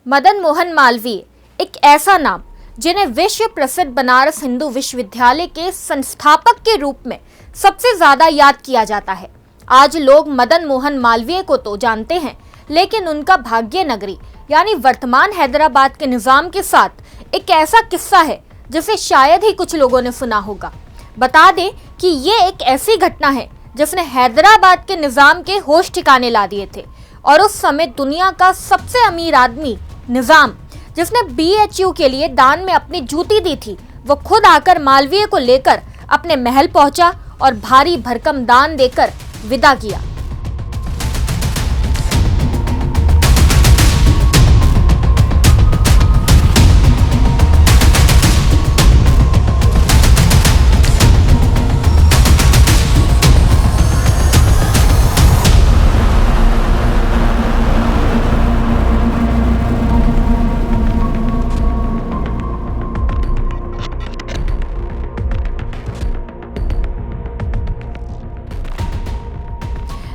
मदन मोहन मालवीय एक ऐसा नाम जिन्हें विश्व प्रसिद्ध बनारस हिंदू विश्वविद्यालय के संस्थापक के रूप में सबसे ज्यादा याद किया जाता है। आज लोग मदन मोहन मालवीय को तो जानते हैं, लेकिन उनका भाग्य नगरी यानी वर्तमान हैदराबाद के निजाम के साथ एक ऐसा किस्सा है जिसे शायद ही कुछ लोगों ने सुना होगा। बता दें कि ये एक ऐसी घटना है जिसने हैदराबाद के निजाम के होश ठिकाने ला दिए थे और उस समय दुनिया का सबसे अमीर आदमी निजाम, जिसने BHU के लिए दान में अपनी जूती दी थी, वो खुद आकर मालवीय को लेकर अपने महल पहुंचा और भारी भरकम दान देकर विदा किया।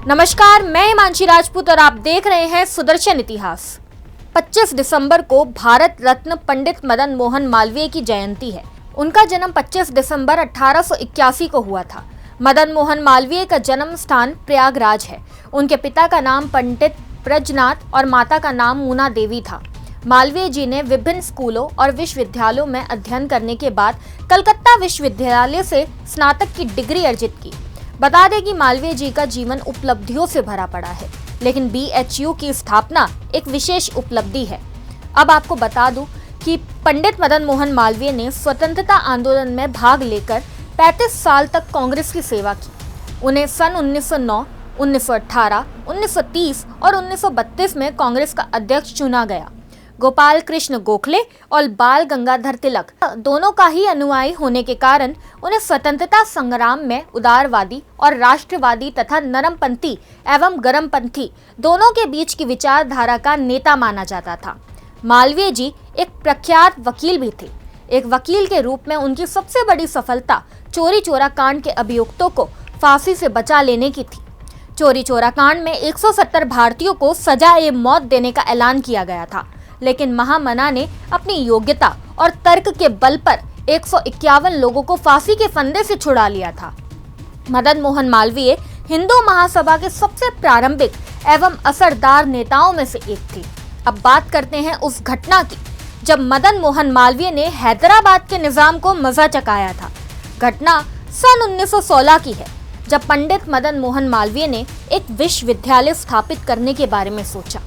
नमस्कार, मैं हिमांशी राजपूत और आप देख रहे हैं सुदर्शन इतिहास। 25 दिसंबर को भारत रत्न पंडित मदन मोहन मालवीय की जयंती है। उनका जन्म 25 दिसंबर 1881 को हुआ था। मदन मोहन मालवीय का जन्म स्थान प्रयागराज है। उनके पिता का नाम पंडित ब्रजनाथ और माता का नाम मूना देवी था। मालवीय जी ने विभिन्न स्कूलों और विश्वविद्यालयों में अध्ययन करने के बाद कलकत्ता विश्वविद्यालय से स्नातक की डिग्री अर्जित की। बता दें कि मालवीय जी का जीवन उपलब्धियों से भरा पड़ा है, लेकिन BHU की स्थापना एक विशेष उपलब्धि है। अब आपको बता दूं कि पंडित मदन मोहन मालवीय ने स्वतंत्रता आंदोलन में भाग लेकर 35 साल तक कांग्रेस की सेवा की। उन्हें सन 1909, 1918, 1930 और 1932 में कांग्रेस का अध्यक्ष चुना गया। गोपाल कृष्ण गोखले और बाल गंगाधर तिलक दोनों का ही अनुयायी होने के कारण उन्हें स्वतंत्रता संग्राम में उदारवादी और राष्ट्रवादी तथा नरमपंथी एवं गरमपंथी दोनों के बीच की विचारधारा का नेता माना जाता था। मालवीय जी एक प्रख्यात वकील भी थे। एक वकील के रूप में उनकी सबसे बड़ी सफलता चोरी चोरा कांड के अभियुक्तों को फांसी से बचा लेने की थी। चोरी चोरा कांड में 170 भारतीयों को सजा-ए-मौत देने का ऐलान किया गया था, लेकिन महामना ने अपनी योग्यता और तर्क के बल पर 151 लोगों को फांसी के फंदे से छुड़ा लिया था। मदन मोहन मालवीय हिंदू महासभा के सबसे प्रारंभिक एवं असरदार नेताओं में से एक थे। अब बात करते हैं उस घटना की जब मदन मोहन मालवीय ने हैदराबाद के निजाम को मजा चखाया था। घटना सन 1916 की है, जब पंडित मदन मोहन मालवीय ने एक विश्वविद्यालय स्थापित करने के बारे में सोचा,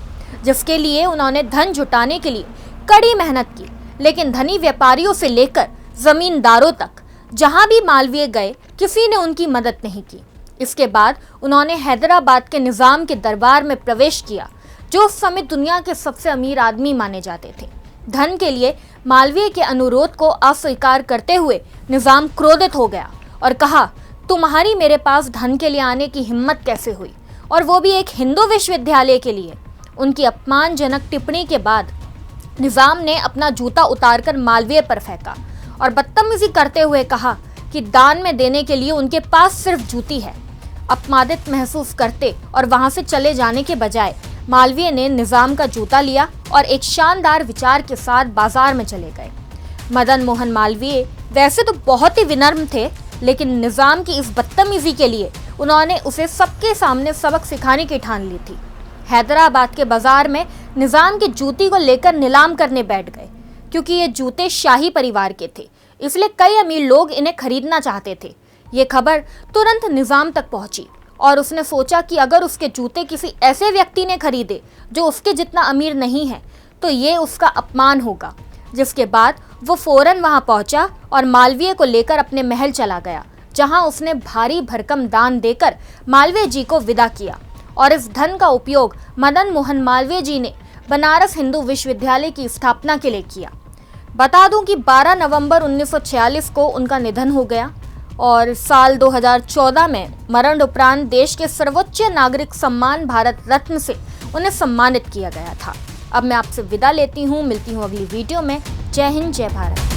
जिसके लिए उन्होंने धन जुटाने के लिए कड़ी मेहनत की। लेकिन धनी व्यापारियों से लेकर जमींदारों तक जहां भी मालवीय गए, किसी ने उनकी मदद नहीं की। इसके बाद उन्होंने हैदराबाद के निजाम के दरबार में प्रवेश किया, जो उस समय दुनिया के सबसे अमीर आदमी माने जाते थे। धन के लिए मालवीय के अनुरोध को अस्वीकार करते हुए निजाम क्रोधित हो गया और कहा, तुम्हारी मेरे पास धन के लिए आने की हिम्मत कैसे हुई, और वो भी एक हिंदू विश्वविद्यालय के लिए। उनकी अपमानजनक टिप्पणी के बाद निजाम ने अपना जूता उतारकर मालवीय पर फेंका और बदतमीजी करते हुए कहा कि दान में देने के लिए उनके पास सिर्फ जूती है। अपमानित महसूस करते और वहां से चले जाने के बजाय मालवीय ने निजाम का जूता लिया और एक शानदार विचार के साथ बाजार में चले गए। मदन मोहन मालवीय वैसे तो बहुत ही विनम्र थे, लेकिन निजाम की इस बदतमीजी के लिए उन्होंने उसे सबके सामने सबक सिखाने की ठान ली थी। हैदराबाद के बाजार में निजाम की जूती को लेकर नीलाम करने बैठ गए। क्योंकि ये जूते शाही परिवार के थे, इसलिए कई अमीर लोग इन्हें खरीदना चाहते थे। ये खबर तुरंत निजाम तक पहुंची और उसने सोचा कि अगर उसके जूते किसी ऐसे व्यक्ति ने खरीदे जो उसके जितना अमीर नहीं है, तो ये उसका अपमान होगा। जिसके बाद वो फौरन वहां पहुंचा और मालवीय को लेकर अपने महल चला गया, जहां उसने भारी भरकम दान देकर मालवीय जी को विदा किया। और इस धन का उपयोग मदन मोहन मालवीय जी ने बनारस हिंदू विश्वविद्यालय की स्थापना के लिए किया। बता दूं कि 12 नवंबर 1946 को उनका निधन हो गया और साल 2014 में मरण उपरांत देश के सर्वोच्च नागरिक सम्मान भारत रत्न से उन्हें सम्मानित किया गया था। अब मैं आपसे विदा लेती हूँ, मिलती हूँ अगली वीडियो में। जय हिंद, जय भारत।